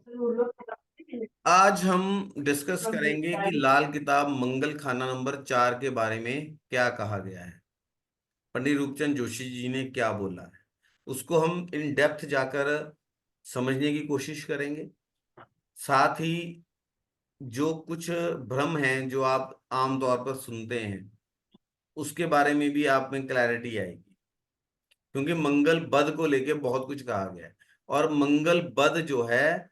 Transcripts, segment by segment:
आज हम डिस्कस करेंगे कि लाल किताब मंगल खाना नंबर 4 के बारे में क्या कहा गया है, पंडित रूपचंद जोशी जी ने क्या बोला है। उसको हम इन डेप्थ जाकर समझने की कोशिश करेंगे। साथ ही जो कुछ भ्रम हैं जो आप आमतौर पर सुनते हैं, उसके बारे में भी आप में क्लैरिटी आएगी, क्योंकि मंगल बद को लेके बहुत कुछ कहा गया है। और मंगल बद जो है,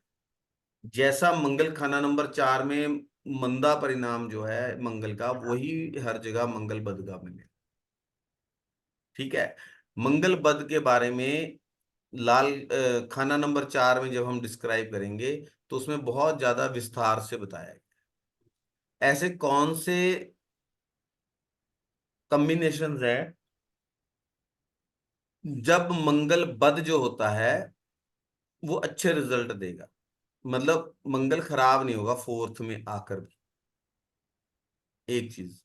जैसा मंगल खाना नंबर 4 में मंदा परिणाम जो है मंगल का, वही हर जगह मंगल बद का मिले। ठीक है। मंगल बद के बारे में लाल खाना नंबर 4 में जब हम डिस्क्राइब करेंगे तो उसमें बहुत ज्यादा विस्तार से बताया गया ऐसे कौन से कॉम्बिनेशन है जब मंगल बद जो होता है वो अच्छे रिजल्ट देगा। मतलब मंगल खराब नहीं होगा फोर्थ में आकर भी। एक चीज,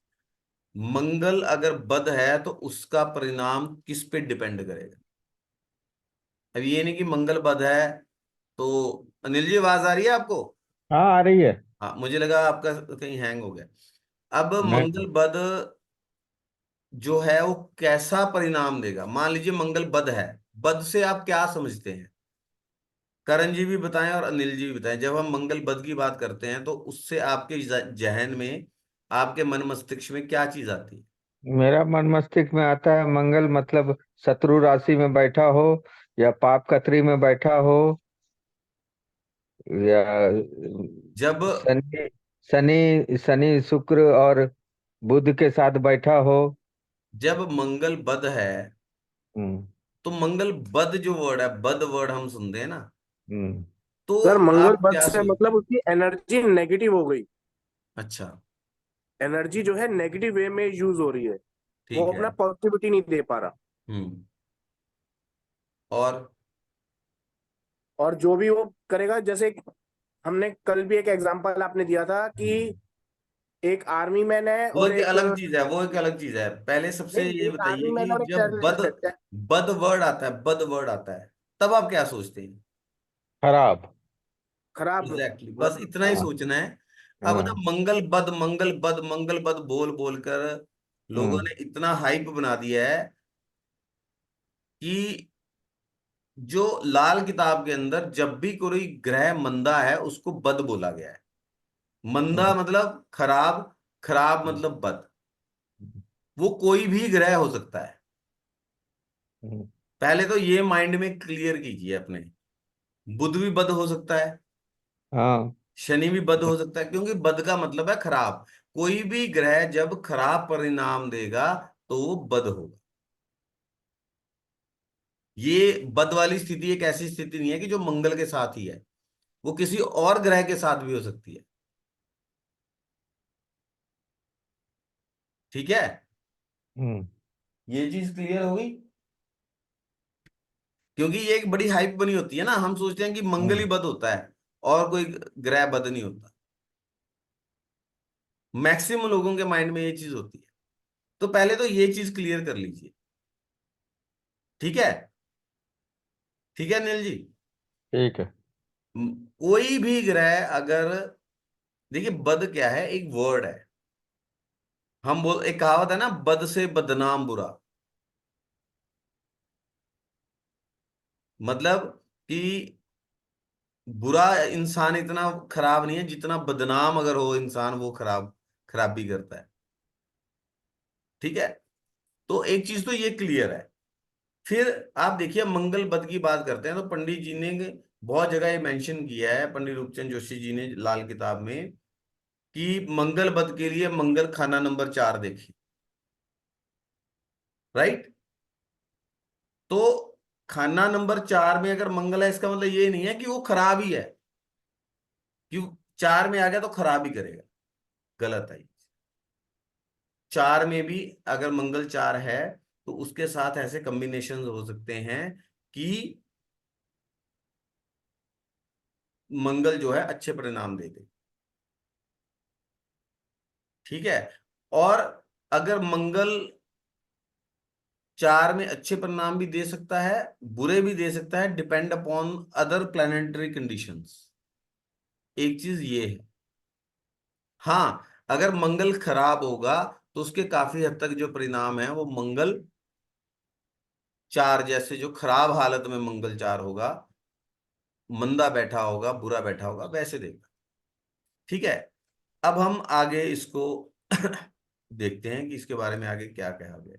मंगल अगर बद है तो उसका परिणाम किस पे डिपेंड करेगा। अब ये नहीं कि मंगल बद है तो। अनिल जी, आवाज आ रही है आपको? हाँ, आ रही है। हाँ, मुझे लगा आपका कहीं हैंग हो गया। अब नहीं। मंगल बद जो है वो कैसा परिणाम देगा। मान लीजिए मंगल बद है, बद से आप क्या समझते हैं? करण जी भी बताएं और अनिल जी भी बताएं। जब हम मंगल बद की बात करते हैं तो उससे आपके जहन में, आपके मन मस्तिष्क में क्या चीज आती है? मेरा मन मस्तिष्क में आता है मंगल मतलब शत्रु राशि में बैठा हो, या पाप कतरी में बैठा हो, या जब शनि शनि शनि शुक्र और बुध के साथ बैठा हो। जब मंगल बद है हम्म। तो मंगल बद जो वर्ड है, बद वर्ड हम सुनते हैं ना, हम्म। तो सर मंगल आप बद क्या से सोचते मतलब हैं? उसकी एनर्जी नेगेटिव हो गई। अच्छा। एनर्जी जो है नेगेटिव वे में यूज हो रही है। वो ठीक है। अपना पॉजिटिविटी नहीं दे पा रहा। हम्म। और और जो भी वो करेगा, जैसे हमने कल भी एक एग्जांपल आपने दिया था कि एक आर्मी मैन है वो और एक एक अलग चीज है, वो एक अलग चीज है। पहले सबसे नहीं, ये एक बताइए आर्मी मैन कि और एक जब बद, टेररिस्ट है। बद वर्ड आता है, बद वर्ड आता है, तब आप क्या सोचते हैं? खराब। खराब एग्जैक्टली, बस मतलब। इतना ही हाँ। सोचना है। अब ना हाँ। मंगल बद मंगल बद मंगल बद बोल बोल कर लोगों हम्म। ने इतना हाइप बना दिया है कि जो लाल किताब के अंदर जब भी कोई ग्रह मंदा है उसको बद बोला गया है। मंदा हम्म। मतलब खराब, खराब मतलब बद। वो कोई भी ग्रह हो सकता है। हम्म। पहले तो ये माइंड में क्लियर कीजिए अपने। बुध भी बद हो सकता है, हाँ। शनि भी बद हो सकता है, क्योंकि बद का मतलब है खराब। कोई भी ग्रह जब खराब परिणाम देगा तो वो बद होगा। ये बद वाली स्थिति एक ऐसी स्थिति नहीं है कि जो मंगल के साथ ही है, वो किसी और ग्रह के साथ भी हो सकती है। ठीक है। हम्म। ये चीज क्लियर हो गई। क्योंकि ये एक बड़ी हाइप बनी होती है ना, हम सोचते हैं कि मंगल ही हम्म। बद होता है और कोई ग्रह बद नहीं होता। मैक्सिमम लोगों के माइंड में ये चीज होती है। तो पहले तो ये चीज क्लियर कर लीजिए। ठीक है। ठीक है नील जी। ठीक है। कोई भी ग्रह अगर, देखिए बद क्या है, एक वर्ड है। हम बोल, एक कहावत है ना, बद से बदनाम बुरा। मतलब कि बुरा इंसान इतना खराब नहीं है जितना बदनाम अगर हो इंसान, वो खराब खराबी करता है। ठीक है। तो एक चीज तो ये क्लियर है। फिर आप देखिए, मंगल बद की बात करते हैं तो पंडित जी ने बहुत जगह ये मेंशन किया है, पंडित रूपचंद जोशी जी ने लाल किताब में, कि मंगल बद के लिए मंगल खाना नंबर 4 देखिए। राइट। तो खाना नंबर 4 में अगर मंगल है, इसका मतलब ये नहीं है कि वो खराब ही है, कि 4 में आ गया तो खराब ही करेगा। गलत है। 4 में भी अगर मंगल 4 है तो उसके साथ ऐसे कॉम्बिनेशन हो सकते हैं कि मंगल जो है अच्छे परिणाम दे दे। ठीक है। और अगर मंगल 4 में अच्छे परिणाम भी दे सकता है, बुरे भी दे सकता है, depend upon other planetary conditions. एक चीज ये है। हाँ, अगर मंगल खराब होगा तो उसके काफी हद तक जो परिणाम है वो मंगल चार जैसे, जो खराब हालत में मंगल चार होगा, मंदा बैठा होगा, बुरा बैठा होगा, वैसे देगा। ठीक है, अब हम आगे इसको देखते हैं कि इसके बारे में आगे क्या कहा गया।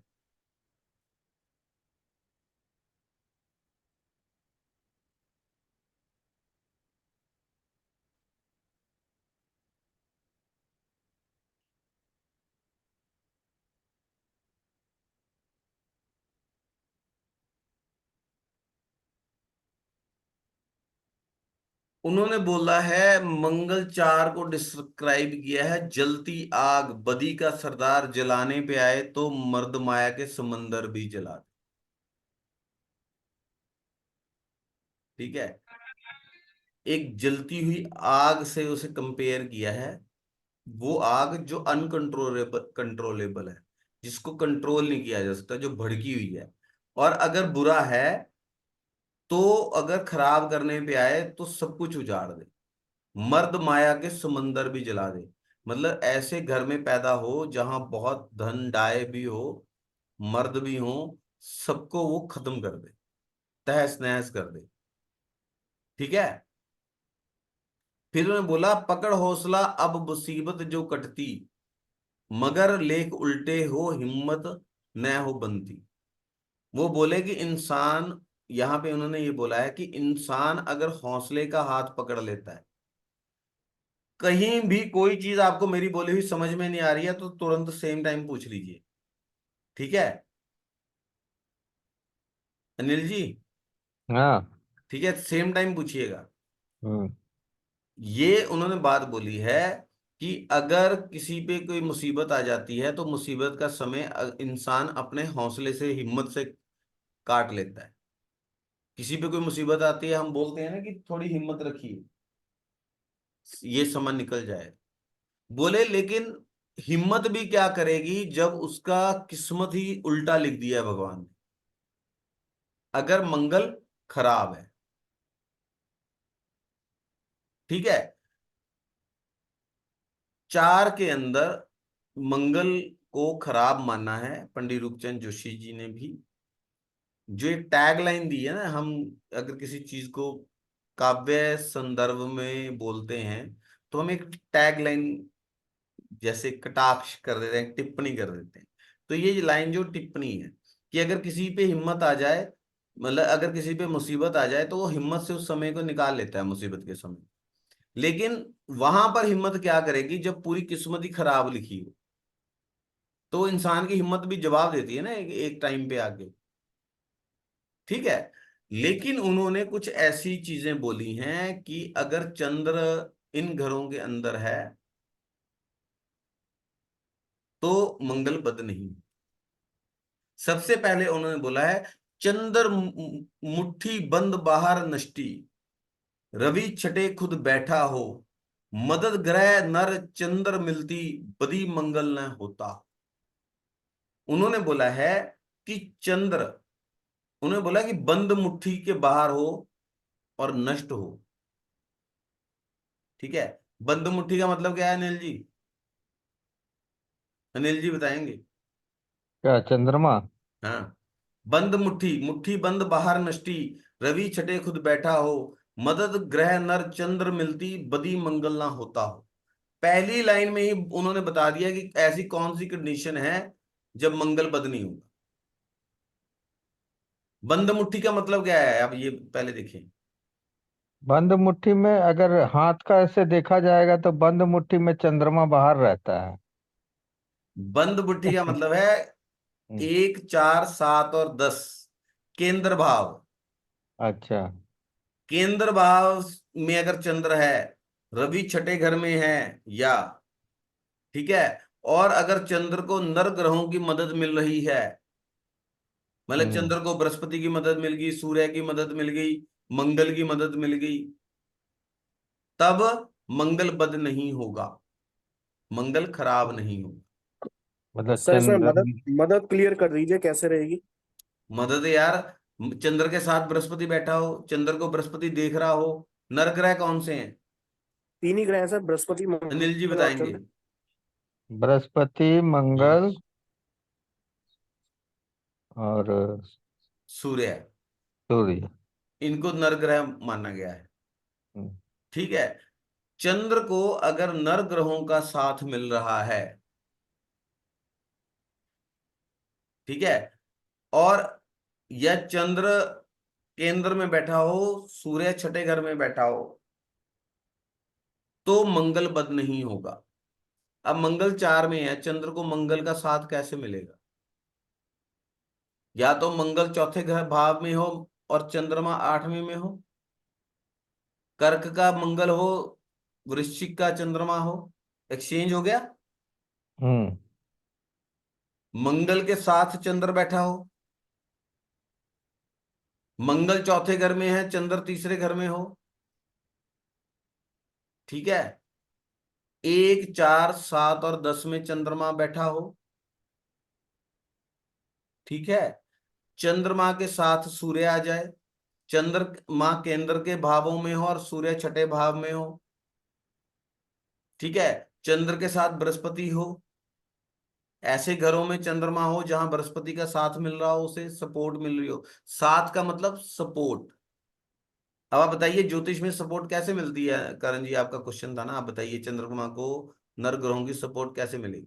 उन्होंने बोला है, मंगल चार को डिस्क्राइब किया है, जलती आग, बदी का सरदार जलाने पे आए तो मर्द माया के समंदर भी जला दे। ठीक है, एक जलती हुई आग से उसे कंपेयर किया है। वो आग जो अनकंट्रोलेबल कंट्रोलेबल है, जिसको कंट्रोल नहीं किया जा सकता, जो भड़की हुई है। और अगर बुरा है तो अगर खराब करने पे आए तो सब कुछ उजाड़ दे, मर्द माया के समंदर भी जला दे। मतलब ऐसे घर में पैदा हो जहां बहुत धन डाय भी हो, मर्द भी हो, सबको वो खत्म कर दे, तहस नहस कर दे। ठीक है, फिर उन्होंने बोला, पकड़ हौसला अब मुसीबत जो कटती, मगर लेख उल्टे हो हिम्मत न हो बनती। वो बोले कि इंसान, यहां पे उन्होंने ये बोला है कि इंसान अगर हौसले का हाथ पकड़ लेता है, कहीं भी कोई चीज आपको मेरी बोली हुई समझ में नहीं आ रही है तो तुरंत सेम टाइम पूछ लीजिए। ठीक है अनिल जी, हाँ। ठीक है, सेम टाइम पूछिएगा। हम्म। ये उन्होंने बात बोली है कि अगर किसी पे कोई मुसीबत आ जाती है तो मुसीबत का समय इंसान अपने हौसले से, हिम्मत से काट लेता है। किसी पे कोई मुसीबत आती है, हम बोलते हैं ना कि थोड़ी हिम्मत रखिए, ये समय निकल जाए। बोले लेकिन हिम्मत भी क्या करेगी जब उसका किस्मत ही उल्टा लिख दिया है भगवान ने, अगर मंगल खराब है। ठीक है, चार के अंदर मंगल को खराब माना है पंडित रूपचंद जोशी जी ने भी। जो एक टैग लाइन दी है ना, हम अगर किसी चीज को काव्य संदर्भ में बोलते हैं तो हम एक टैग लाइन जैसे कटाक्ष कर देते हैं, टिप्पणी कर देते हैं। तो ये लाइन जो टिप्पणी है कि अगर किसी पे हिम्मत आ जाए, मतलब अगर किसी पे मुसीबत आ जाए तो वो हिम्मत से उस समय को निकाल लेता है, मुसीबत के समय। लेकिन वहां पर हिम्मत क्या करेगी जब पूरी किस्मत ही खराब लिखी हो, तो इंसान की हिम्मत भी जवाब देती है ना एक टाइम पे आके। ठीक है, लेकिन उन्होंने कुछ ऐसी चीजें बोली हैं कि अगर चंद्र इन घरों के अंदर है तो मंगल बद नहीं। सबसे पहले उन्होंने बोला है, चंद्र मुट्ठी बंद बाहर नष्टि, रवि छटे खुद बैठा हो, मदद ग्रह नर चंद्र मिलती, बदी मंगल न होता। उन्होंने बोला है कि चंद्र, उन्होंने बोला कि बंद मुट्ठी के बाहर हो और नष्ट हो। ठीक है, बंद मुट्ठी का मतलब क्या है अनिल जी? अनिल जी बताएंगे। क्या चंद्रमा? हाँ, बंद मुट्ठी, मुट्ठी बंद बाहर नष्टी, रवि छटे खुद बैठा हो, मदद ग्रह नर चंद्र मिलती, बदी मंगल ना होता हो। पहली लाइन में ही उन्होंने बता दिया कि ऐसी कौन सी कंडीशन है जब मंगल बद नहीं होगा। बंद मुट्ठी का मतलब क्या है, आप ये पहले देखिए। बंद मुट्ठी में अगर हाथ का ऐसे देखा जाएगा तो बंद मुट्ठी में चंद्रमा बाहर रहता है। बंद मुट्ठी का मतलब है हम्म। एक, चार, सात और 10, केंद्र भाव। अच्छा। केंद्र भाव में अगर चंद्र है, रवि छठे घर में है, या, ठीक है, और अगर चंद्र को नर ग्रहों की मदद मिल रही है, मतलब हम्म। चंद्र को बृहस्पति की मदद मिल गई, सूर्य की मदद मिल गई, मंगल की मदद मिल गई, तब मंगल बद नहीं होगा, मंगल खराब नहीं होगा। मतलब सर इसमें चंद्र। मदद मदद क्लियर कर दीजिए कैसे रहेगी। मदद यार, चंद्र के साथ बृहस्पति बैठा हो, चंद्र को बृहस्पति देख रहा हो, नर ग्रह कौन से हैं? तीन ही ग्रह हैं सर, बृहस्पति, अनिल जी मंगल और बताएंगे। चंद्र। बृहस्पति, हम्म। मंगल और सूर्य। सूर्य। इनको नर ग्रह माना गया है। हम्म। ठीक है। चंद्र को अगर नर ग्रहों का साथ मिल रहा है, ठीक है, और यह चंद्र केंद्र में बैठा हो, सूर्य छठे घर में बैठा हो, तो मंगल बद नहीं होगा। अब मंगल 4 में है, चंद्र को मंगल का साथ कैसे मिलेगा? या तो मंगल चौथे घर भाव में हो और चंद्रमा 8वें में हो, कर्क का मंगल हो, वृश्चिक का चंद्रमा हो, एक्सचेंज हो गया। हम्म। मंगल के साथ चंद्र बैठा हो, मंगल चौथे घर में है, चंद्र तीसरे घर में हो, ठीक है, 1, 4, 7 और 10 में चंद्रमा बैठा हो, ठीक है, चंद्रमा के साथ सूर्य आ जाए, चंद्रमा केंद्र के भावों में हो और सूर्य छठे भाव में हो, ठीक है, चंद्र के साथ बृहस्पति हो, ऐसे घरों में चंद्रमा हो जहां बृहस्पति का साथ मिल रहा हो, उसे सपोर्ट मिल रही हो। साथ का मतलब सपोर्ट। अब आप बताइए ज्योतिष में सपोर्ट कैसे मिलती है? करण जी आपका क्वेश्चन था ना, आप बताइए चंद्रमा को नर ग्रहों की सपोर्ट कैसे मिलेगी?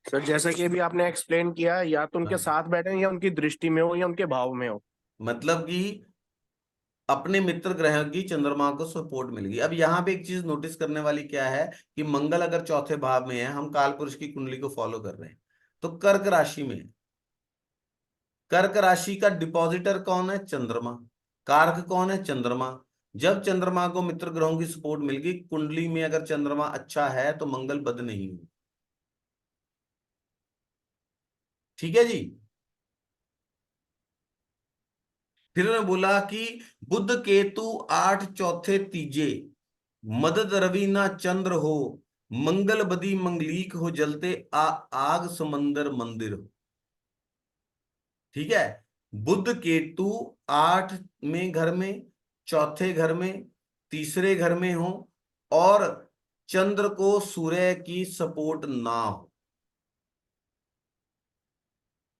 सर जैसा कि अभी आपने एक्सप्लेन किया, या तो उनके हाँ। साथ बैठे हैं, या उनकी दृष्टि में हो, या उनके भाव में हो। मतलब कि अपने मित्र ग्रह की चंद्रमा को सपोर्ट मिल गई। अब यहाँ पे एक चीज नोटिस करने वाली क्या है कि मंगल अगर चौथे भाव में है, हम काल पुरुष की कुंडली को फॉलो कर रहे हैं, तो कर्क राशि में है। कर्क राशि का डिपॉजिटर कौन है? चंद्रमा। कारक कौन है? चंद्रमा। जब चंद्रमा को मित्र ग्रहों की सपोर्ट मिल गई, कुंडली में अगर चंद्रमा अच्छा है तो मंगल बद नहीं हुई। ठीक है जी। फिर उन्होंने बोला कि बुध केतु 8 चौथे तीजे, मदद रवि ना चंद्र हो, मंगल बदी मंगलीक हो जलते आग समंदर मंदिर हो। ठीक है। बुध केतु 8 में घर में, चौथे घर में, तीसरे घर में हो, और चंद्र को सूर्य की सपोर्ट ना हो,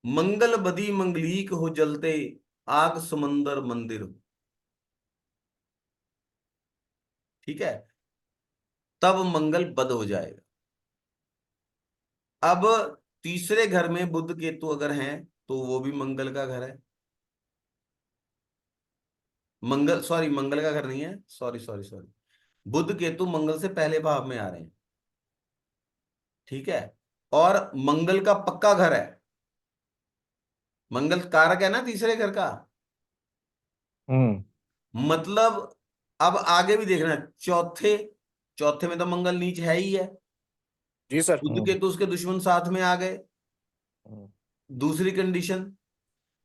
मंगल बदी मंगलीक हो जलते आग समंदर मंदिर हो, ठीक है, तब मंगल बद हो जाएगा। अब तीसरे घर में बुध केतु अगर हैं तो वो भी मंगल का घर है। मंगल, सॉरी, मंगल का घर नहीं है, सॉरी सॉरी सॉरी, बुध केतु मंगल से पहले भाव में आ रहे हैं, ठीक है, और मंगल का पक्का घर है। मंगल कारक है ना तीसरे घर का। हम्म। मतलब अब आगे भी देखना, चौथे चौथे में तो मंगल नीच है ही है, जी सर। बुध हम्म। केतु उसके दुश्मन साथ में आ गए, हम्म। दूसरी कंडीशन।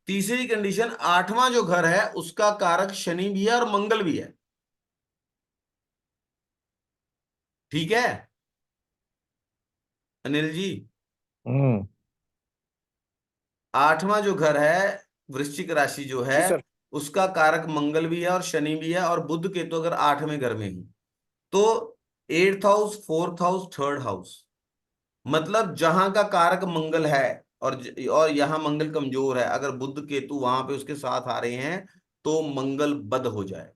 तीसरी कंडीशन, आठवां जो घर है उसका कारक शनि भी है और मंगल भी है, ठीक है अनिल जी। हम्म। आठवां जो घर है, वृश्चिक राशि जो है, जी सर। उसका कारक मंगल भी है और शनि भी है, और बुध केतु अगर 8वें घर में ही, तो 8th house, 4th house, 3rd house, मतलब जहां का कारक मंगल है, और यहां मंगल कमजोर है, अगर बुध केतु वहां पे उसके साथ आ रहे हैं तो मंगल बद हो जाए।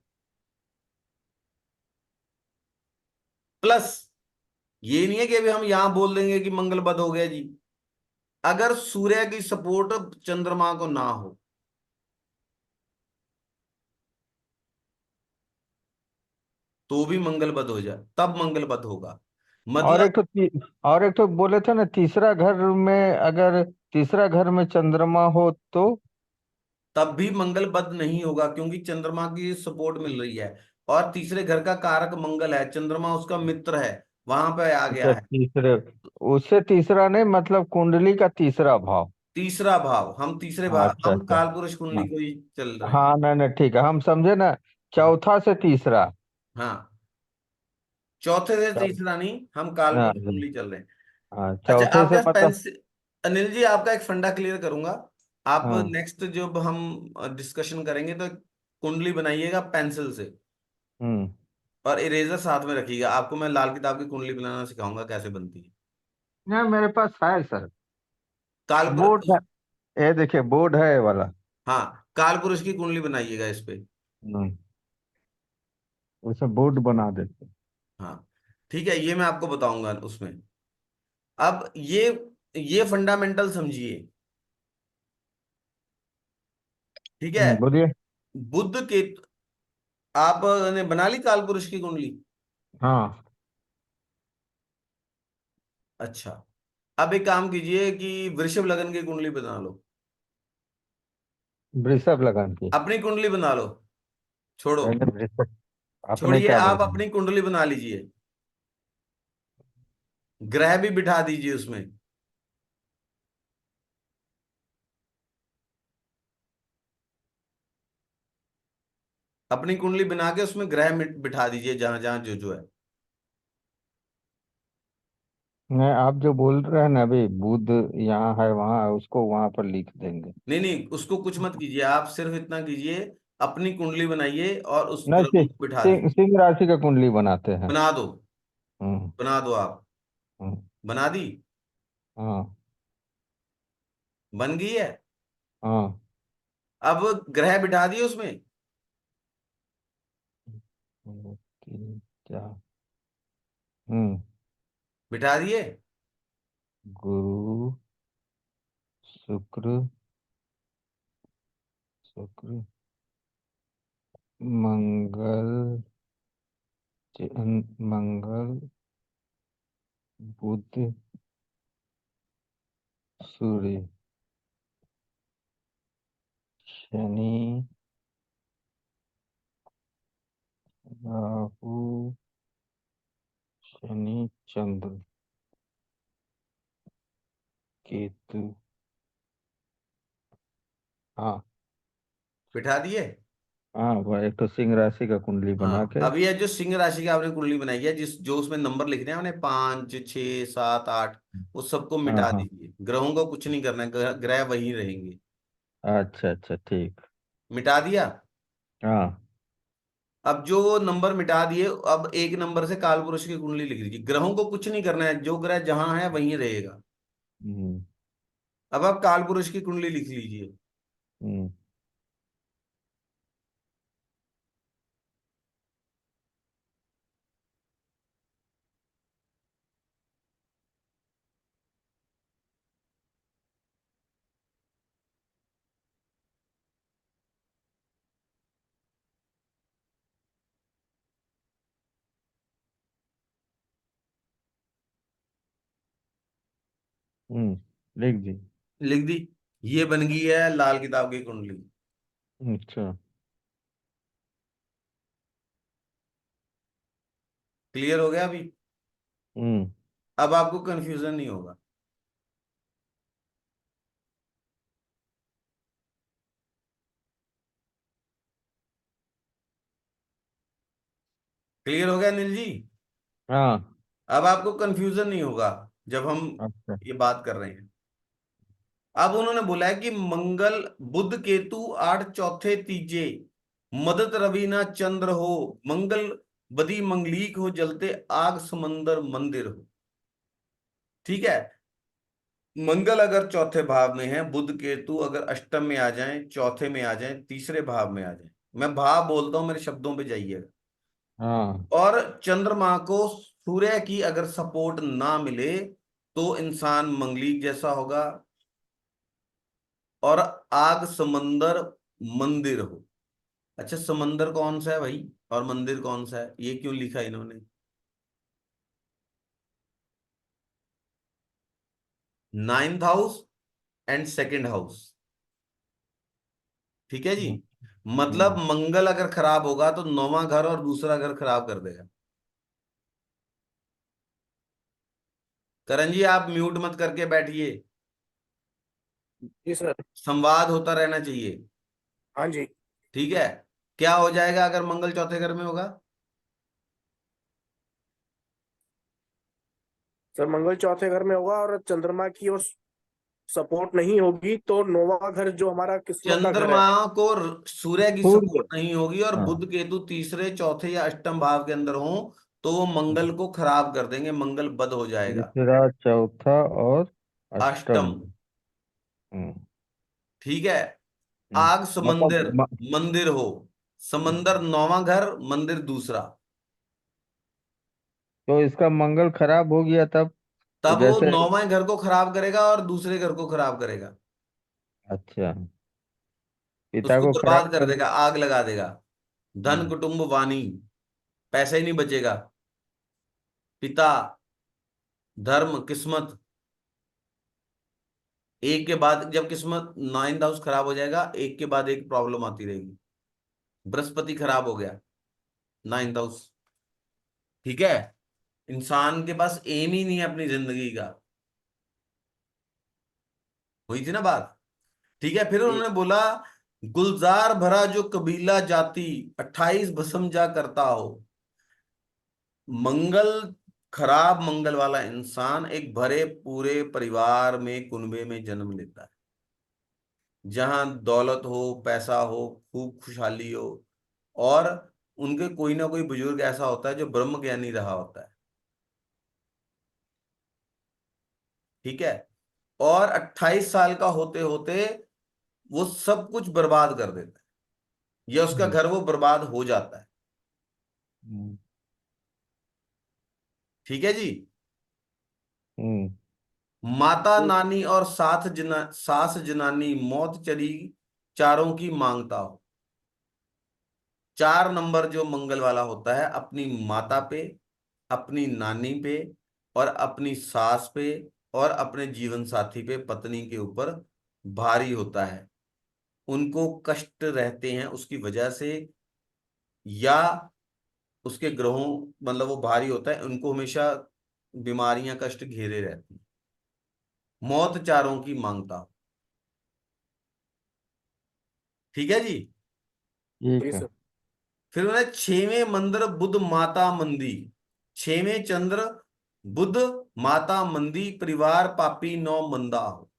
प्लस ये नहीं है कि अभी हम यहां बोल देंगे कि मंगल बद हो गया जी, अगर सूर्य की सपोर्ट चंद्रमा को ना हो तो भी मंगल बद हो जाए, तब मंगल बद होगा। और मतलब एक तो और एक तो बोले थे ना, तीसरा घर में अगर तीसरा घर में चंद्रमा हो तो। तब भी मंगल बद नहीं होगा, क्योंकि चंद्रमा की सपोर्ट मिल रही है, और तीसरे घर का कारक मंगल है, चंद्रमा उसका मित्र है, वहां पे आ गया अच्छा, है। तीसरे, उससे तीसरा नहीं, मतलब कुंडली का तीसरा भाव। तीसरा भाव, हम तीसरे भाव, अच्छा हम अच्छा। कालपुरुष कुंडली हाँ। को ही चल रहे हैं। हाँ, नहीं नहीं, ठीक है, हम समझे ना। हाँ। चौथा से तीसरा। हाँ, चौथे से चौ, तीसरा नहीं, हम हाँ कालपुरुष जी। कुंडली चल रहे हैं। हाँ, अच्छा, चौथे आपके से पास मतलब। पेंसिल, अनिल जी आपका एक फंडा क्लियर करूंगा। आप हाँ। नेक्स्ट जब हम डिस्कशन करेंगे तो कुंडली बनाइएगा पेंसिल से, हम्म। और इरेजर साथ में रखिएगा। आपको मैं लाल किताब की कुंडली बनाना सिखाऊंगा कैसे बनती है। ना मेरे पास है सर, बोर्ड कालपुरुष। है। ये देखिए बोर्ड है ये वाला। हाँ, कालपुरुष की कुंडली बनाइएगा इस पे। हम्म, उसे बोर्ड बना देते। हाँ ठीक है, ये मैं आपको बताऊंगा उसमें। अब ये फंडामेंटल समझिए। ठीक है। बोलिए। बुद्ध के, आपने बना ली कालपुरुष की कुंडली? हाँ, अच्छा। अब एक काम कीजिए कि वृषभ लगन की कुंडली बना लो। वृषभ लगन की। अपनी कुंडली बना लो। छोड़ो, पहले वृषभ, अपने छोड़िए, क्या आप बनाए? अपनी कुंडली बना लीजिए। ग्रह भी बिठा दीजिए उसमें। अपनी कुंडली बना के उसमें ग्रह बिठा दीजिए जहां जहां जो है। नहीं, आप जो बोल रहे हैं ना अभी, बुध यहाँ है वहाँ है, उसको वहां पर लिख देंगे। नहीं नहीं, उसको कुछ मत कीजिए, आप सिर्फ इतना कीजिए, अपनी कुंडली बनाइए और उस नहीं, ग्रहों को बिठा सिंह दीजिए। सिंह राशि का कुंडली बनाते हैं। बना दो, हम्म। बना दो आप। हम्म। बना दी? हाँ। बन गई है। हाँ। अब ग्रह बिठा दिए उसमें। क्या? हम्म। बिठा दिए। गुरु, शुक्र, शुक्र, मंगल, मंगल, बुध, सूर्य, शनि, राहु, शनि, चंद्र, केतु। हाँ। बिठा दिए। हाँ, वह एक तो सिंह राशि का कुंडली बना हाँ, के। अब ये जो सिंह राशि की आपने कुंडली बनाई है, जिस जो उसमें नंबर लिख रहे हैं उन्हें 5 6 7 8, उस सबको हाँ मिटा हाँ। दीजिए। ग्रहों को कुछ नहीं करना है, ग्रह वहीं रहेंगे। अच्छा अच्छा, ठीक। मिटा दिया। हाँ। अब जो वो नंबर मिटा दिए, अब एक नंबर से काल पुरुष की कुंडली लिख लीजिए। ग्रहों को कुछ नहीं करना है, जो ग्रह जहां है वहीं रहेगा। हम्म। अब आप काल पुरुष की कुंडली लिख लीजिए। हम्म। लिख दी। लिख दी। ये बन गई है लाल किताब की कुंडली। अच्छा। क्लियर हो गया अभी? हम्म। अब आपको कंफ्यूजन नहीं होगा। क्लियर हो गया अनिल जी? हाँ। अब आपको कंफ्यूजन नहीं होगा जब हम अच्छा। ये बात कर रहे हैं। अब उन्होंने बोला है कि मंगल, बुध केतु 8 चौथे तीजे, मदद रवि ना चंद्र हो, मंगल बदी मंगलीक हो, जलते आग समंदर मंदिर हो। ठीक है। मंगल अगर चौथे भाव में है, बुध केतु अगर अष्टम में आ जाएं, चौथे में आ जाएं, तीसरे भाव में आ जाएं, मैं भाव बोलता हूं, मेरे शब्दों पे जाइएगा। हाँ। और चंद्रमा को सूर्य की अगर सपोर्ट ना मिले तो इंसान मंगलीक जैसा होगा, और आग समंदर मंदिर हो। अच्छा, समंदर कौन सा है भाई और मंदिर कौन सा है, ये क्यों लिखा इन्होंने? 9th house and second house. ठीक है जी। हम्म। मतलब हम्म। मंगल अगर खराब होगा तो 9वां घर और दूसरा घर खराब कर देगा। करण जी, आप म्यूट मत करके बैठिए, जी सर। संवाद होता रहना चाहिए। हाँ जी। ठीक है। क्या हो जाएगा अगर मंगल चौथे घर में होगा? सर मंगल चौथे घर में होगा और चंद्रमा की और सपोर्ट नहीं होगी तो नौवां घर जो हमारा किस्मत का घर चंद्रमा है। को सूर्य की सूर्य। सपोर्ट नहीं होगी, और हाँ। बुध केतु तीसरे चौथे या अष्टम भाव के अंदर हो, तो वो मंगल को खराब कर देंगे, मंगल बद हो जाएगा। तीसरा, चौथा और अष्टम। अष्टम। हम्म। ठीक है। हम्म। आग मतलब समंदर मंदिर हो, समंदर नौवां घर, मंदिर दूसरा, तो इसका मंगल खराब हो गया तब। तो तब वो जैसे। नौवें घर को खराब करेगा और दूसरे घर को खराब करेगा, अच्छा। पिता उसको को खराब बर्बाद कर कर। देगा, आग लगा देगा। धन हम्म। कुटुंब वाणी, पैसा ही नहीं बचेगा। पिता, धर्म, किस्मत, एक के बाद जब किस्मत नाइन्थ हाउस खराब हो जाएगा, एक के बाद एक प्रॉब्लम आती रहेगी। बृहस्पति खराब हो गया, नाइन्थ हाउस। ठीक है। इंसान के पास एम ही नहीं है अपनी जिंदगी का। हुई थी ना बात। ठीक है, फिर जी। उन्होंने बोला, गुलजार भरा जो कबीला जाति, 28 भस्म जा करता हो। मंगल खराब, मंगल वाला इंसान एक भरे पूरे परिवार में, कुनबे में जन्म लेता है, जहां दौलत हो, पैसा हो, खूब खुशहाली हो, और उनके कोई ना कोई बुजुर्ग ऐसा होता है जो ब्रह्म ज्ञानी रहा होता है। ठीक है। और 28 साल का होते होते वो सब कुछ बर्बाद कर देता है, या उसका हम्म। घर वो बर्बाद हो जाता है। हम्म। ठीक है जी। हम्म। माता नानी और सास जनानी मौत चली, चारों की मांगता हो। 4 नंबर जो मंगल वाला होता है, अपनी माता पे, अपनी नानी पे, और अपनी सास पे, और अपने जीवन साथी पे, पत्नी के ऊपर भारी होता है। उनको कष्ट रहते हैं उसकी वजह से, या उसके ग्रहों, मतलब वो भारी होता है, उनको हमेशा बीमारियां, कष्ट घेरे रहती हैं। मौत चारों की मांगता हो। ठीक है जी। ठीक जी है। सर। फिर उन्हें 6वें मंदिर बुध माता मंदी, 6वें चंद्र बुध माता मंदी, परिवार पापी नौ मंदा हो।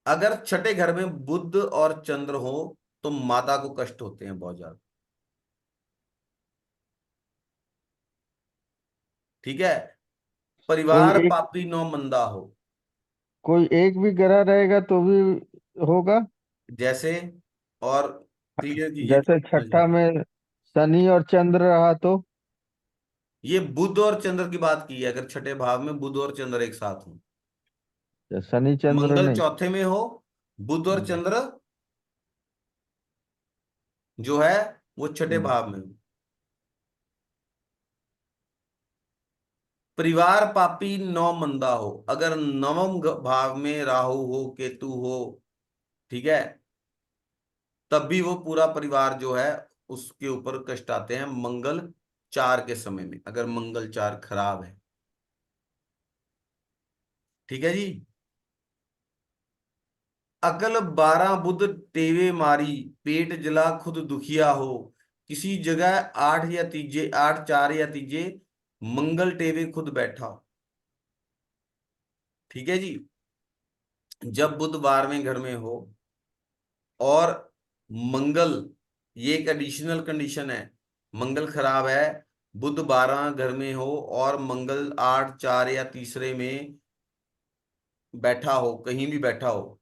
अगर छठे घर में बुध और चंद्र हो तो माता को कष्ट होते हैं बहुत ज्यादा। ठीक है। कोई परिवार एक पापी नौ मंदा हो। कोई एक भी ग्रह रहेगा तो भी होगा। जैसे, और क्लियर कीजिए तो जैसे समझिए। छठा में शनि और चंद्र रहा तो। ये बुध और चंद्र की बात की है, अगर छठे भाव में बुध और चंद्र एक साथ हो। या शनि चंद्र मंगल नहीं। चौथे में हो, बुध और हम्म। चंद्र जो है वो छठे हम्म। भाव में हो। परिवार पापी नौ मंदा हो, अगर नवम भाव में राहु हो, केतु हो, ठीक है, तब भी वो पूरा परिवार जो है उसके ऊपर कष्ट आते हैं, मंगल 4 के समय में, अगर मंगल 4 खराब है। ठीक है जी। अकल 12 बुध टेवे मारी, पेट जला खुद दुखिया हो। किसी जगह 8 या तीजे, 8 4 या तीजे, मंगल टेवे खुद बैठा हो। ठीक है जी। जब बुध 12वें घर में हो, और मंगल, ये एक एडिशनल कंडीशन है, मंगल खराब है, बुध 12 घर में हो, और मंगल 8 4 या तीसरे में बैठा हो, कहीं भी बैठा हो।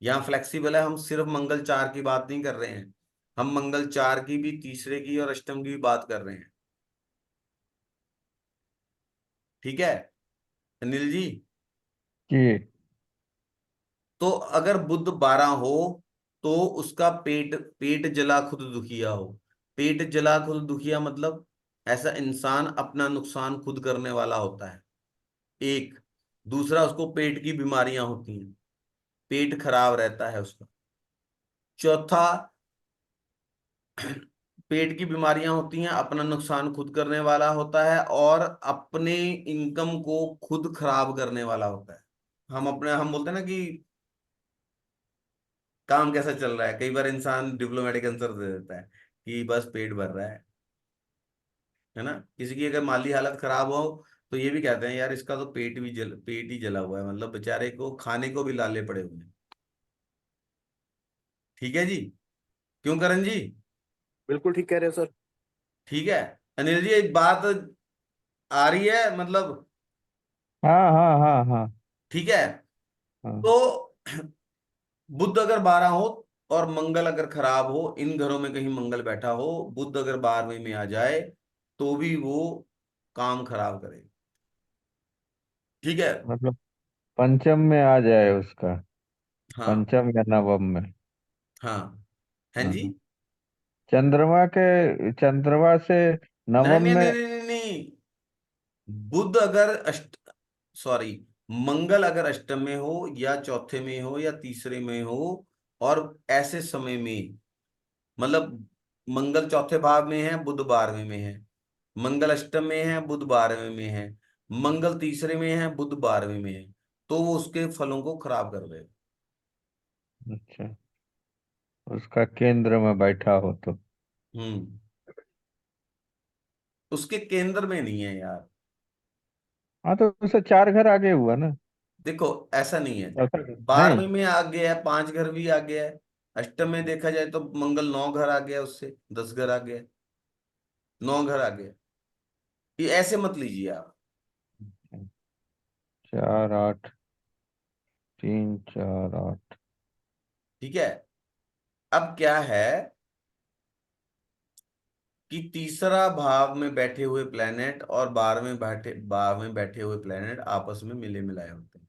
यहाँ फ्लेक्सिबल है, हम सिर्फ मंगल 4 की बात नहीं कर रहे हैं, हम मंगल 4 की भी, तीसरे की और अष्टम की भी बात कर रहे हैं। ठीक है अनिल जी। जी। तो अगर बुध 12 हो तो उसका पेट, पेट जला खुद दुखिया हो। पेट जला खुद दुखिया मतलब ऐसा इंसान अपना नुकसान खुद करने वाला होता है, एक। दूसरा, उसको पेट की बीमारियां होती हैं, पेट खराब रहता है उसका। चौथा, पेट की बीमारियां होती हैं, अपना नुकसान खुद करने वाला होता है, और अपने इनकम को खुद खराब करने वाला होता है। हम बोलते हैं ना कि काम कैसा चल रहा है, कई बार इंसान डिप्लोमेटिक आंसर दे देता है कि बस पेट भर रहा है ना। किसी की अगर माली हालत खराब हो, तो ये भी कहते हैं यार इसका तो पेट ही जला हुआ है, मतलब बेचारे को खाने को भी लाले पड़े हुए हैं। ठीक है जी। क्यों करण जी? बिल्कुल ठीक कह रहे हो सर। ठीक है। अनिल जी एक बात आ रही है मतलब? हाँ हाँ हाँ हाँ ठीक है। हाँ। तो बुध अगर 12 हो और मंगल अगर खराब हो, इन घरों में कहीं मंगल बैठा हो, बुध अगर 12वें में आ जाए तो भी वो काम खराब करे। ठीक है। मतलब पंचम में आ जाए उसका, हाँ पंचम या नवम में। हाँ। हैं हाँ जी? हाँ। चंद्रमा से नहीं नवम नहीं में। नहीं नहीं नहीं नहीं। बुध अगर अष्ट सॉरी, मंगल अगर अष्टम में हो या चौथे में हो या तीसरे में हो, और ऐसे समय में, मतलब मंगल चौथे भाव में है, बुध 12वें में है, मंगल अष्टम में है, बुध 12वें में है, मंगल तीसरे में है, बुध 12वें में है, तो वो उसके फलों को खराब कर देगा। अच्छा, उसका केंद्र में बैठा हो तो। हम्म। उसके केंद्र में नहीं है यार। हाँ, तो उससे 4 घर आगे हुआ ना। देखो ऐसा नहीं है। चौथा घर नहीं। 12वें में आ गया है, 5 घर भी आ गया है। अष्टम में देखा जाए तो मंगल 9 घर आ गया, उससे 10 घर आ गया, 9 घर आ गया। ये ऐसे मत लीजिए आप। 4 8, 3 4 8। ठीक है। अब क्या है कि तीसरा भाव में बैठे हुए प्लेनेट और 12वें बैठे हुए प्लेनेट आपस में मिले मिलाए होते हैं।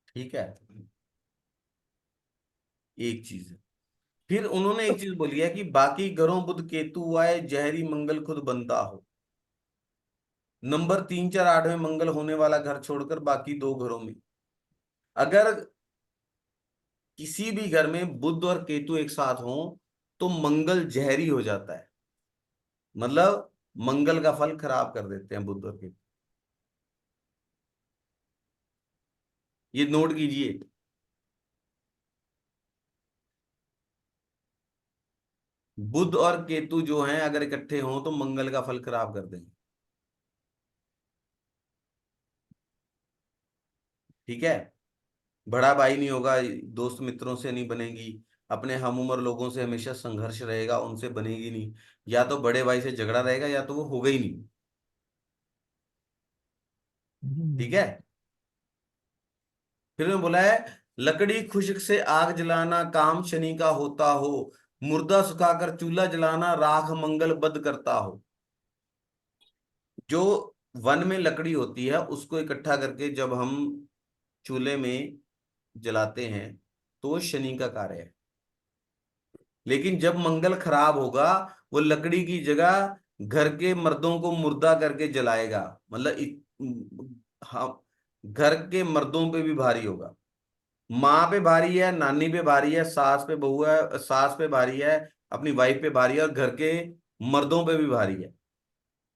ठीक है। एक चीज है। फिर उन्होंने एक चीज बोली है कि बाकी ग्रहों बुध केतु आए, जहरी मंगल खुद बनता हो। नंबर 3 4 8 में मंगल होने वाला घर छोड़कर बाकी 2 घरों में अगर किसी भी घर में बुध और केतु एक साथ हो तो मंगल जहरी हो जाता है, मतलब मंगल का फल खराब कर देते हैं बुध और केतु। ये नोट कीजिए। बुध और केतु जो हैं अगर इकट्ठे हों तो मंगल का फल खराब कर देंगे। ठीक है। बड़ा भाई नहीं होगा, दोस्त मित्रों से नहीं बनेगी, अपने हम उम्र लोगों से हमेशा संघर्ष रहेगा, उनसे बनेगी नहीं। या तो बड़े भाई से झगड़ा रहेगा या तो वो होगा ही नहीं। ठीक है। फिर में बोला है, लकड़ी खुश्क से आग जलाना काम शनि का होता हो, मुर्दा सुखाकर चूल्हा जलाना राख मंगल बद करता हो। जो वन में लकड़ी होती है उसको इकट्ठा करके जब हम चूल्हे में जलाते हैं तो वो शनि का कार्य है। लेकिन जब मंगल खराब होगा, वो लकड़ी की जगह घर के मर्दों को मुर्दा करके जलाएगा, मतलब हाँ, घर के मर्दों पे भी भारी होगा। माँ पे भारी है, नानी पे भारी है, सास पे बहू है, सास पे भारी है, अपनी वाइफ पे भारी है, और घर के मर्दों पे भी भारी है।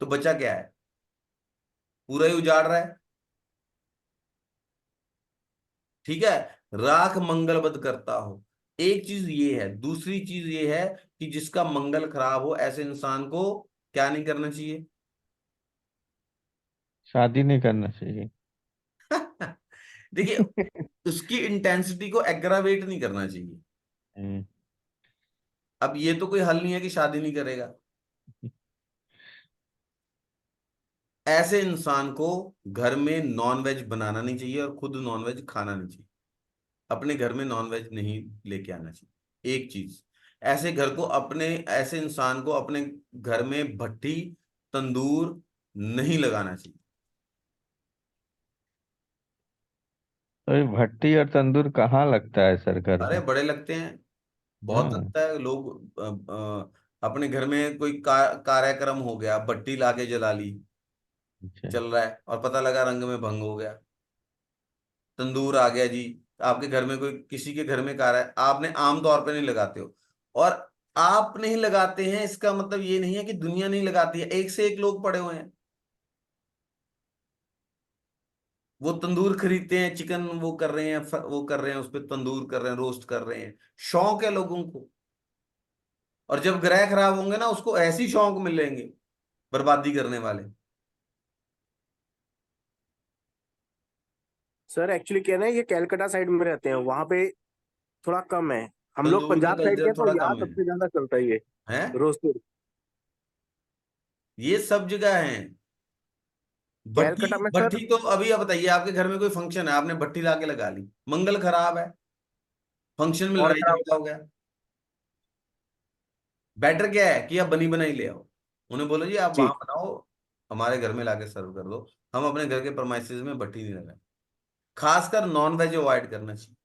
तो बचा क्या है? पूरा ही उजाड़ रहा है। ठीक है। राख मंगलवत करता हो। एक चीज ये है, दूसरी चीज ये है कि जिसका मंगल खराब हो ऐसे इंसान को क्या नहीं करना चाहिए? शादी नहीं करना चाहिए। देखिए, उसकी इंटेंसिटी को एग्रावेट नहीं करना चाहिए। हम्म। अब ये तो कोई हल नहीं है कि शादी नहीं करेगा। ऐसे इंसान को घर में नॉनवेज बनाना नहीं चाहिए और खुद नॉनवेज खाना नहीं चाहिए। अपने घर में नॉनवेज नहीं लेके आना चाहिए। एक चीज, ऐसे इंसान को अपने घर में भट्ठी तंदूर नहीं लगाना चाहिए। तो ये भट्टी और तंदूर कहाँ लगता है सर घर अरे में? बड़े लगते हैं, बहुत हाँ। लगता है। लोग अपने घर में कोई कार्यक्रम हो गया, भट्टी लाके जला ली, अच्छा। चल रहा है, और पता लगा रंग में भंग हो गया, तंदूर आ गया जी। आपके घर में कोई, किसी के घर में कार है, आपने आम तौर पे नहीं लगाते हो, और आप नहीं लगाते हैं इसका मतलब ये नहीं है कि दुनिया नहीं लगाती है। एक से एक लोग पड़े हुए हैं, वो तंदूर खरीदते हैं, चिकन वो कर रहे हैं, वो कर रहे हैं, उस पर तंदूर कर रहे हैं, रोस्ट कर रहे हैं। शौक है लोगों को। और जब ग्रह खराब होंगे ना, उसको ऐसी शौक मिलेंगे, बर्बादी करने वाले। सर एक्चुअली क्या है ना, ये कैलकाटा साइड में रहते हैं, वहां पे थोड़ा कम है। हम लोग तंदूर का पंजाब साइड के कल्चर हैं, तो थोड़ा यहाँ कम है। सबसे ज्यादा चलता है ये हैं? रोस्टेड। ये सब जगह है। भट्टी, कैलकाटा में सर। भट्टी तो अभी आप बताइए, आपके घर में कोई फंक्शन है, आपने भट्टी लाके लगा ली, मंगल खराब है, फंक्शन में और लड़ाई खराब। झगड़ा हो गया। बेटर क्या है कि आप बनी बनाई ले आओ, उन्हें बोलो जी आप जी। वहां बनाओ, हमारे घर में लाके सर्व कर दो। हम अपने घर के प्रमाइसेस में भट्टी नहीं लगाए। खासकर नॉन वेज अवॉइड करना चाहिए।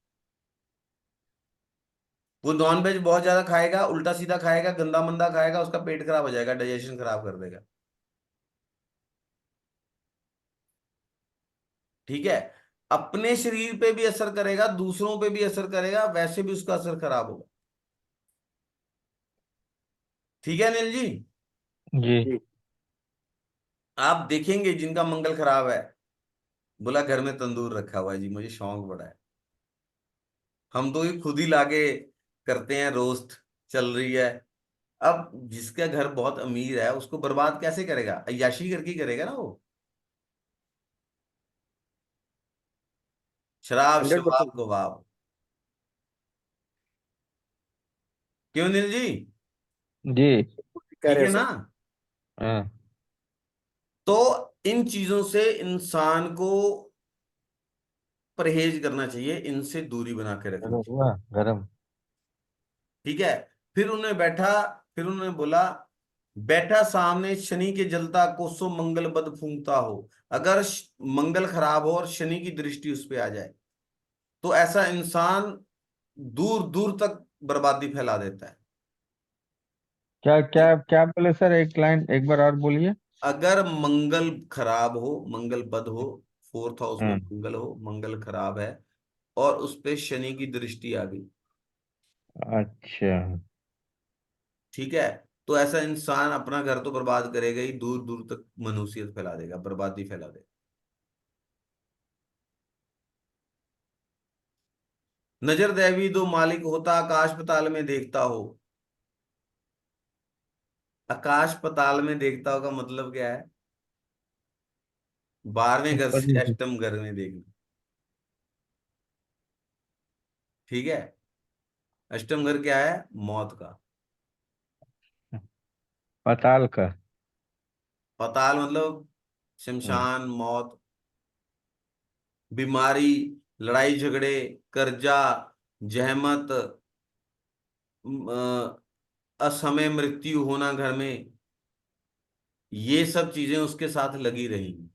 वो नॉन वेज बहुत ज्यादा खाएगा, उल्टा सीधा खाएगा, गंदा मंदा खाएगा, उसका पेट खराब हो जाएगा, डाइजेशन खराब कर देगा। ठीक है? अपने शरीर पे भी असर करेगा, दूसरों पे भी असर करेगा, वैसे भी उसका असर खराब होगा। ठीक है अनिल जी? जी। जी। आप देखेंगे जिनका मंगल खराब है, बोला घर में तंदूर रखा हुआ है जी, मुझे शौक बड़ा है। हम तो ये खुद ही लाके करते हैं रोस्ट, चल रही है। अब जिसका घर बहुत अमीर है उसको बर्बाद कैसे करेगा? अय्याशी करके ही करेगा ना वो। शराब 100%। शबाब कबाब। क्यों नील जी? जी। कह ठीक रहे है हैं ना? सर। हाँ। तो इन चीजों से इंसान को परहेज करना चाहिए, इनसे दूरी बना के रखनी गरम चाहिए। हुआ गरम। ठीक है? फिर उन्हें बैठा, फिर उन्होंने बोला, बैठा सामने शनि के जलता, कोसों मंगल बद फूंकता हो। अगर मंगल खराब हो और शनि की दृष्टि उस पे आ जाए, तो ऐसा इंसान दूर दूर तक बर्बादी फैला देता है। क्या क्या क्या बोले सर, एक लाइन एक बार और बोलिए। अगर मंगल खराब हो, मंगल बद हो, फोर्थ हाउस में हम्म। मंगल हो, मंगल खराब है और उस पे शनि की दृष्टि आ गई, अच्छा। ठीक है, तो ऐसा इंसान अपना घर तो बर्बाद करेगा ही, दूर दूर तक मनुष्यत फैला देगा, बर्बादी फैला देगा। नजर दैवी दो मालिक होता, आकाश पताल में देखता हो। आकाश पताल में देखता हो का मतलब क्या है? 12वें घर ऊपर से नीचे। अष्टम घर में देखना। ठीक है? अष्टम घर क्या है? मौत का। पताल का। पताल मतलब हम्म। शमशान, मौत, बीमारी, लड़ाई झगड़े, कर्जा, जहमत, असमय मृत्यु होना घर में, ये सब चीजें उसके साथ लगी रहेंगी।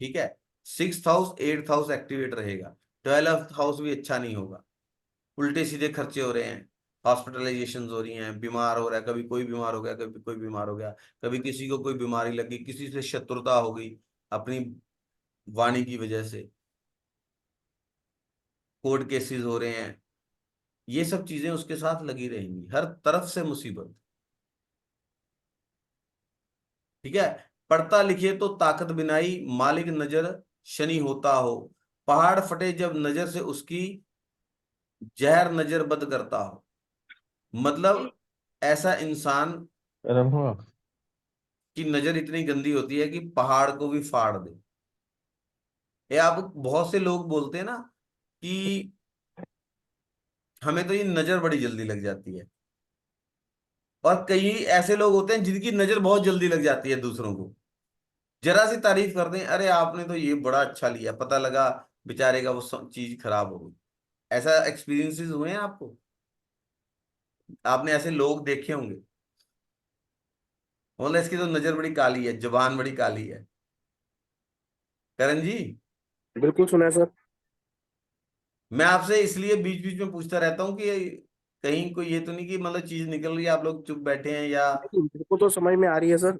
ठीक है? 6th house 8th house activate रहेगा। 12th हाउस भी अच्छा नहीं होगा। उल्टे सीधे खर्चे हो रहे हैं, हॉस्पिटलाइजेशन हो रही हैं, बीमार हो रहा है, कभी कोई बीमार हो गया, कभी कोई बीमार हो गया, कभी किसी को कोई बीमारी लगी, किसी से शत्रुता हो गई अपनी वाणी की वजह से, कोर्ट केसेस हो रहे हैं, ये सब चीजें उसके साथ लगी रहेंगी, हर तरफ से मुसीबत। ठीक है? पढ़ता लिखे तो ताकत बिनाई, मालिक नजर शनि होता हो। पहाड़ फटे जब नजर से उसकी, जहर नजर बद करता हो। मतलब ऐसा इंसान गरम हुआ। की नजर इतनी गंदी होती है कि पहाड़ को भी फाड़ दे। ये आप, बहुत से लोग बोलते हैं ना कि हमें तो ये नजर बड़ी जल्दी लग जाती है, और कई ऐसे लोग होते हैं जिनकी नजर बहुत जल्दी लग जाती है दूसरों को। जरा सी तारीफ कर दें, अरे आपने तो ये बड़ा अच्छा लिया, पता लगा बेचारे का वो चीज खराब हो गई। ऐसा एक्सपीरियंसेस हुए हैं आपको? आपने ऐसे लोग देखे होंगे, बोले इसकी तो नजर बड़ी काली है, जुबान बड़ी काली है। करण जी, बिल्कुल सुना है सर। मैं आपसे इसलिए बीच बीच में पूछता रहता हूँ कि कहीं कोई ये तो नहीं कि मतलब चीज निकल रही है, आप लोग चुप बैठे हैं, या नहीं, मेरे को तो समझ में आ रही है सर। हम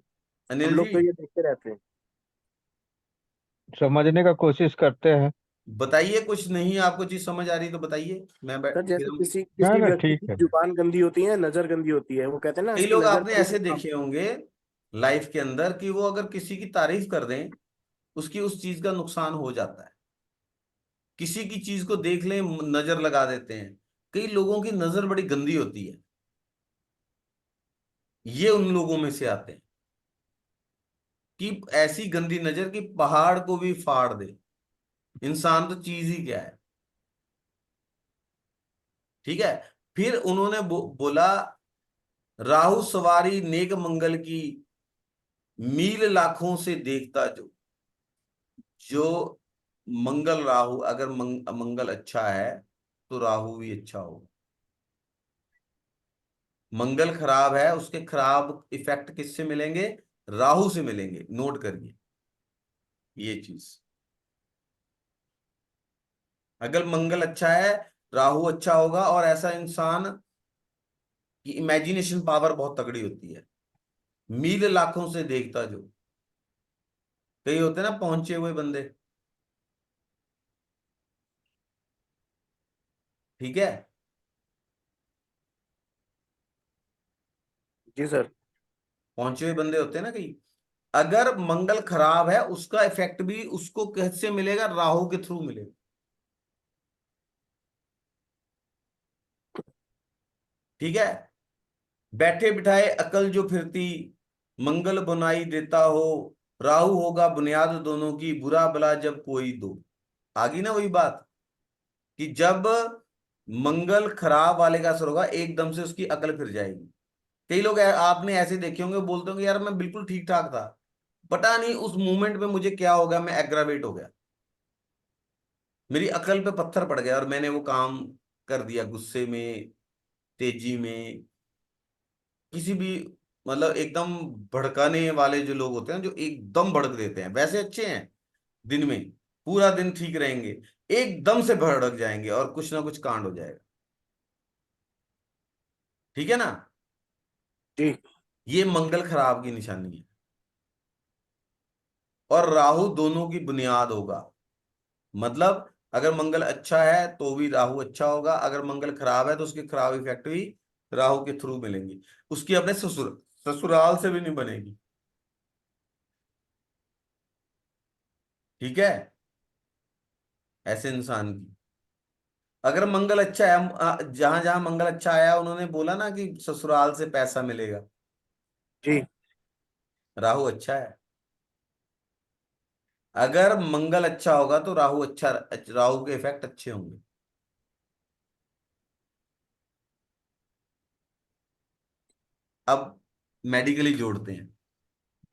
अनिल जी लोग तो ये देखते रहते हैं। समझने का कोशिश करते हैं। बताइए, कुछ नहीं आपको चीज समझ आ रही तो बताइए, सर फिर जैसे हम। किसी ना किसी ना व्यक्ति ठीक की है। जुबान गंदी होती है, नजर गंदी होती है, वो कहते हैं ना कई इसकी लोग नजर आपने गंदी ऐसे है। देखे होंगे लाइफ के अंदर कि वो अगर किसी की तारीफ कर दें, उसकी उस चीज का नुकसान हो जाता है। किसी की चीज को देख लें, नजर लगा देते हैं। कई लोगों की नजर बड़ी गंदी होती है, ये उन लोगों में से आते हैं कि ऐसी गंदी नजर कि पहाड़ को भी फाड़ दे। इंसान तो चीज ही क्या है। ठीक है। फिर उन्होंने बोला, राहु सवारी नेक मंगल की, मील लाखों से देखता जो। जो मंगल राहु, अगर मंगल अच्छा है तो राहु भी अच्छा होगा। मंगल खराब है, उसके खराब इफेक्ट किससे मिलेंगे? राहु से मिलेंगे। नोट करिए ये चीज। अगर मंगल अच्छा है, राहु अच्छा होगा। और ऐसा इंसान की इमेजिनेशन पावर बहुत तगड़ी होती है। मील लाखों से देखता जो। कई होते हैं ना पहुंचे हुए बंदे। ठीक है। जी सर। पहुंचे हुए बंदे होते हैं ना कई। अगर मंगल खराब है, उसका इफेक्ट भी उसको कैसे मिलेगा? राहु के थ्रू मिलेगा। ठीक है। बैठे बिठाए अकल जो फिरती, मंगल बुनाई देता हो, राहु होगा बुनियाद दोनों की, बुरा भला जब कोई दो। आ गई ना वही बात कि जब मंगल खराब वाले का असर होगा, एकदम से उसकी अकल फिर जाएगी। कई लोग आपने ऐसे देखे होंगे, बोलते होंगे यार मैं बिल्कुल ठीक ठाक था, पता नहीं उस मोमेंट में मुझे क्या हो गया, मैं एग्रावेट हो गया, मेरी अकल पे पत्थर पड़ गया और मैंने वो काम कर दिया गुस्से में, तेजी में, किसी भी, मतलब एकदम भड़काने वाले जो लोग होते हैं, जो एकदम भड़क देते हैं, वैसे अच्छे हैं दिन में, पूरा दिन ठीक रहेंगे, एकदम से भड़क जाएंगे और कुछ ना कुछ कांड हो जाएगा। ठीक है ना। जी। ये मंगल खराब की निशानी है। और राहु दोनों की बुनियाद होगा। मतलब अगर मंगल अच्छा है तो भी राहु अच्छा होगा, अगर मंगल खराब है तो उसके खराब इफेक्ट भी राहु के थ्रू मिलेंगे। उसकी अपने ससुराल से भी नहीं बनेगी। ठीक है। ऐसे इंसान की, अगर मंगल अच्छा है, जहां जहां मंगल अच्छा आया, उन्होंने बोला ना कि ससुराल से पैसा मिलेगा। जी। राहु अच्छा है। अगर मंगल अच्छा होगा तो राहु अच्छा, राहु के इफेक्ट अच्छे होंगे। अब मेडिकली जोड़ते हैं।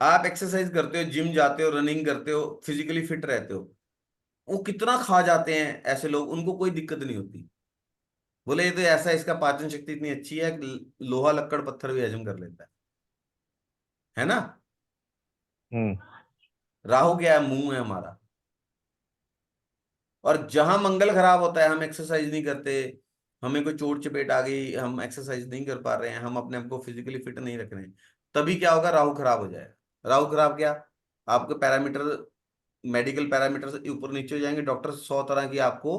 आप एक्सरसाइज करते हो, जिम जाते हो, रनिंग करते हो, फिजिकली फिट रहते हो, वो कितना खा जाते हैं ऐसे लोग, उनको कोई दिक्कत नहीं होती। बोले ये तो ऐसा, इसका पाचन शक्ति इतनी अच्छी है कि लोहा लक्कड़ पत्थर भी हजम कर लेता है ना। हम्म। राहु क्या है? मुंह है हमारा। और जहां मंगल खराब होता है, हम एक्सरसाइज नहीं करते, हमें कोई चोट चपेट आ गई, हम एक्सरसाइज नहीं कर पा रहे हैं, हम अपने आप को फिजिकली फिट नहीं रख रहे हैं, तभी क्या होगा? राहु खराब हो जाएगा। राहु खराब क्या? आपके पैरामीटर, मेडिकल पैरामीटर से ऊपर नीचे हो जाएंगे। डॉक्टर 100 तरह की आपको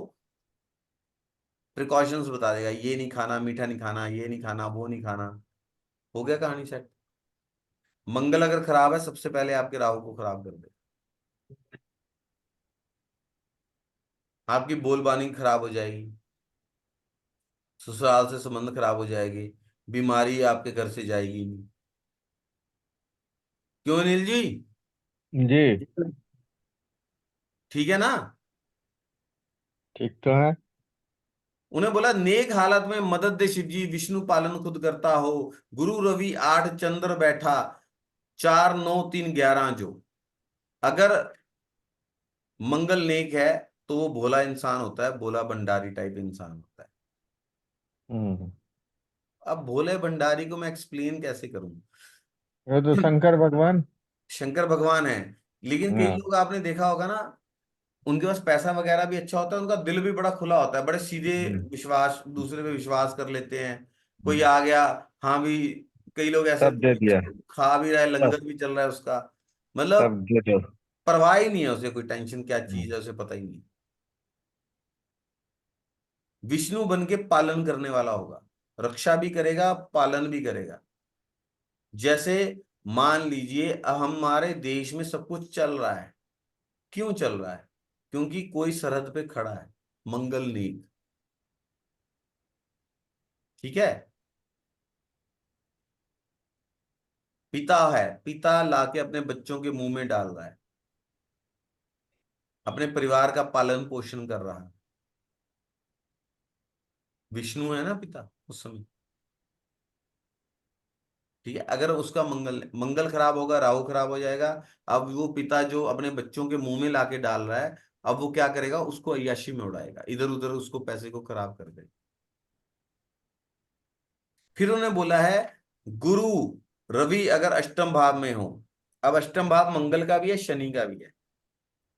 प्रिकॉशंस बता देगा, ये नहीं खाना, मीठा नहीं खाना, ये नहीं खाना, वो नहीं खाना। हो गया कहानी सेट। मंगल अगर खराब है, सबसे पहले आपके राहु को खराब कर दे। आपकी बोलबानी खराब हो जाएगी, ससुराल से संबंध खराब हो जाएगी, बीमारी आपके घर से जाएगी नहीं। क्यों अनिल जी? जी। ठीक है ना। ठीक तो है। उन्हें बोला, नेक हालत में मदद दे शिव जी, विष्णु पालन खुद करता हो, गुरु रवि 8 चंद्र बैठा, 4 9 3 11 जो। अगर मंगल नेक है तो वो भोला इंसान होता है, भोला भंडारी टाइप इंसान होता है। हम्म। अब भोले भंडारी को मैं एक्सप्लेन कैसे करूं? ये तो शंकर भगवान। शंकर भगवान है, लेकिन कई हाँ। लोग आपने देखा होगा ना, उनके पास पैसा वगैरह भी अच्छा होता है, उनका दिल भी बड़ा खुला होता है, बड़े सीधे, हम्म। विश्वास, दूसरे पे विश्वास कर लेते हैं। कोई हम्म। आ गया, हाँ भी। कई लोग ऐसे सब होते दे हैं दिया। कि खा भी रहा है, सब लंगर भी चल रहा है उसका, मतलब सब दे दो। परवाह ही नहीं है उसे, कोई टेंशन क्या चीज हम्म। है उसे पता ही नहीं। विष्णु बन के पालन करने वाला होगा, रक्षा भी करेगा, पालन भी करेगा। जैसे मान लीजिए हमारे देश में सब कुछ चल रहा है, क्यों चल रहा है? क्योंकि कोई सरहद पे खड़ा है, मंगल नीत। ठीक है। पिता है, पिता लाके अपने बच्चों के मुंह में डाल रहा है, अपने परिवार का पालन पोषण कर रहा है। विष्णु है ना पिता उस समय। ठीक है, अगर उसका मंगल मंगल खराब होगा, राहु खराब हो जाएगा। अब वो पिता जो अपने बच्चों के मुंह में लाके डाल रहा है, अब वो क्या करेगा, उसको अय्याशी में उड़ाएगा, इधर उधर उसको पैसे को खराब कर देगा। फिर उन्होंने बोला है गुरु रवि अगर अष्टम भाव में हो। अब अष्टम भाव मंगल का भी है, शनि का भी है।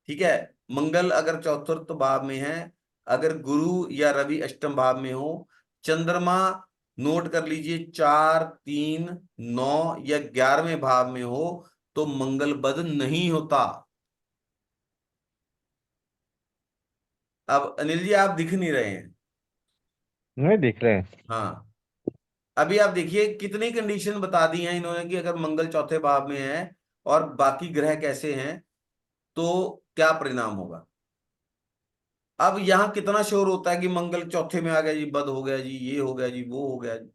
ठीक है, मंगल अगर चतुर्थ भाव में है, अगर गुरु या रवि अष्टम भाव में हो, चंद्रमा नोट कर लीजिए 4, 3, 9 या 11वें भाव में हो, तो मंगल बद नहीं होता। अब अनिल जी आप दिख नहीं रहे हैं। नहीं दिख रहे हैं। हाँ, अभी आप देखिए कितनी कंडीशन बता दी है इन्होंने कि अगर मंगल चौथे भाव में है और बाकी ग्रह कैसे हैं तो क्या परिणाम होगा। अब यहां कितना शोर होता है कि मंगल चौथे में आ गया जी, बद हो गया जी, ये हो गया जी, वो हो गया जी।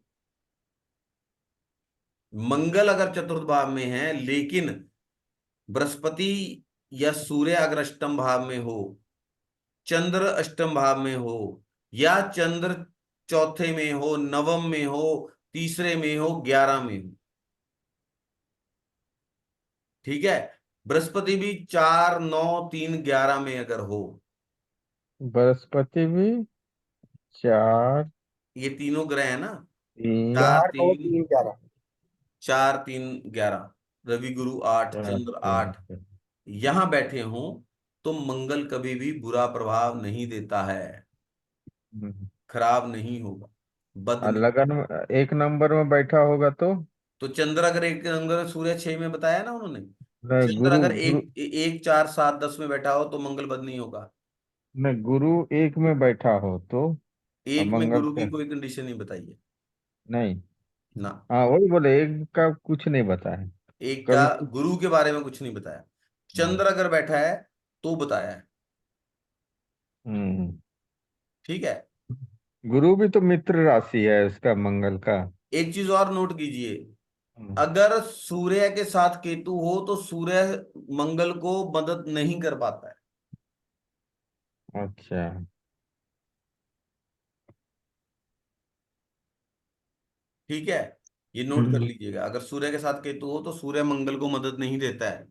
मंगल अगर चतुर्थ भाव में है, लेकिन बृहस्पति या सूर्य अगर अष्टम भाव में हो, चंद्र अष्टम भाव में हो, या चंद्र चौथे में हो, नवम में हो, तीसरे में हो, 11 में हो। ठीक है, बृहस्पति भी 4, 9, 3, 11 में अगर हो, बृहस्पति भी ये तीनों ग्रह है ना, तीन चार चार नौ तीन तीन ग्यारह 4, 3, 11, रवि गुरु 8, चार चंद्र तीन 8 यहां बैठे हों, तो मंगल कभी भी बुरा प्रभाव नहीं देता है, हम्म। खराब नहीं होगा, बद और नहीं। लगन में एक नंबर में बैठा होगा तो तो चंद्र अगर एक नंबर, सूर्य 6 में बताया ना उन्होंने, नहीं, चंद्र गुरु अगर गुरु 1, 4, 7, 10 में बैठा हो तो मंगल बद नहीं होगा। नहीं, गुरु एक में बैठा हो तो। और एक में मंगल गुरु की का कोई कंडीशन नहीं बताई है नहीं। ना। हाँ वही बोले, एक का कुछ नहीं बताया है। एक का कभी गुरु के बारे में कुछ नहीं बताया, चंद्र अगर बैठा है तो बताया है। हम्म। ठीक है, गुरु भी तो मित्र राशि है उसका, मंगल का। एक चीज और नोट कीजिए, हम्म। अगर सूर्य के साथ केतु हो तो सूर्य मंगल को मदद नहीं कर पाता है। अच्छा। ठीक है, ये नोट कर हम्म। लीजिएगा, अगर सूर्य के साथ केतु हो तो सूर्य मंगल को मदद नहीं देता है।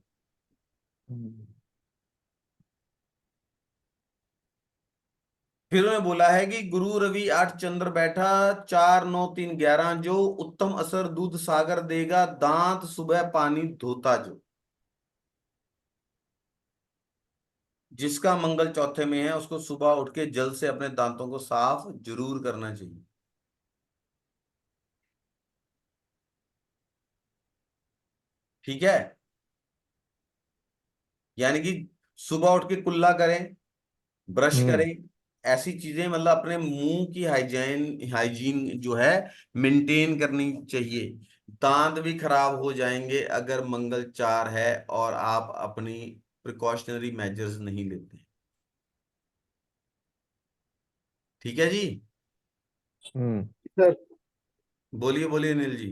फिर उन्होंने बोला है कि गुरु रवि 8 चंद्र बैठा, 4, 9, 3, 11 जो उत्तम असर दूध सागर देगा, दांत सुबह पानी धोता जो। जिसका मंगल चौथे में है उसको सुबह उठ के जल से अपने दांतों को साफ जरूर करना चाहिए। ठीक है, यानी कि सुबह उठ के कुल्ला करें, ब्रश हम्म। करें, ऐसी चीजें, मतलब अपने मुंह की हाइजीन हाइजीन जो है मेंटेन करनी चाहिए। दांत भी खराब हो जाएंगे अगर मंगल 4 है और आप अपनी प्रिकॉशनरी मेजर्स नहीं लेते। ठीक है जी, हम्म। सर। बोलिए बोलिए अनिल जी।